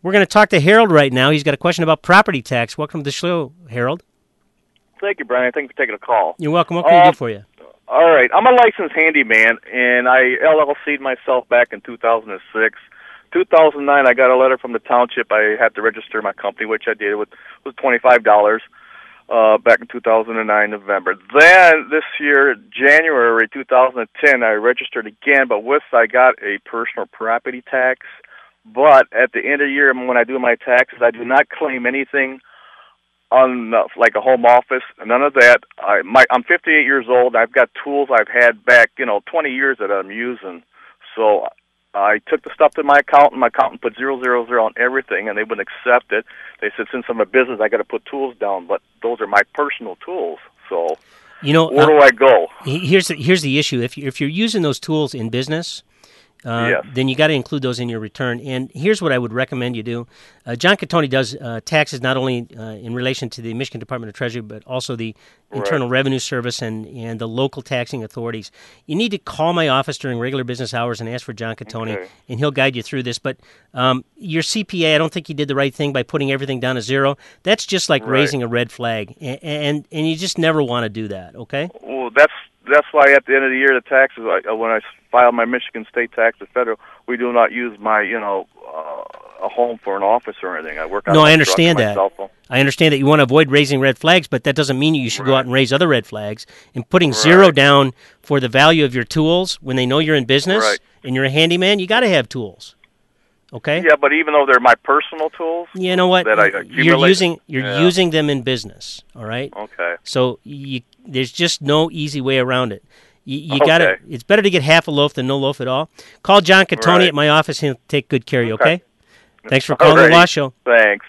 We're going to talk to Harold right now. He's got a question about property tax. Welcome to the show, Harold. Thank you, Brian. Thank you for taking a call. You're welcome. What can we do for you? All right. I'm a licensed handyman, and I LLC'd myself back in 2006. 2009, I got a letter from the township. I had to register my company, which I did. It was $25 back in 2009, November. Then this year, January 2010, I registered again, but I got a personal property tax. But at the end of the year, when I do my taxes, I do not claim anything on like a home office, none of that. I'm 58 years old. I've got tools I've had back, 20 years that I'm using. So I took the stuff to my accountant. My accountant put 000 on everything, and they wouldn't accept it. They said, since I'm a business, I got to put tools down, but those are my personal tools. So where do I go? Here's the issue. If you're using those tools in business, yes, then you got to include those in your return. And here's what I would recommend you do. John Catoni does taxes not only in relation to the Michigan Department of Treasury, but also the Internal Revenue Service and the local taxing authorities. You need to call my office during regular business hours and ask for John Catoni, and he'll guide you through this. But your CPA, I don't think he did the right thing by putting everything down to zero. That's just like raising a red flag, and you just never want to do that, okay? Well, that's why at the end of the year, the taxes, when I file my Michigan state taxes federal, we do not use my, a home for an office or anything. I work on I understand that. Cell phone. I understand that you want to avoid raising red flags, but that doesn't mean you should go out and raise other red flags. And putting zero down for the value of your tools when they know you're in business and you're a handyman, you got to have tools. Okay? Yeah, but even though they're my personal tools, you know what? That I accumulate, you're using them in business. All right. Okay. So there's just no easy way around it. You got to. It's better to get half a loaf than no loaf at all. Call John Catoni at my office. He'll take good care of you. Okay. Thanks for calling the Law Show. Thanks.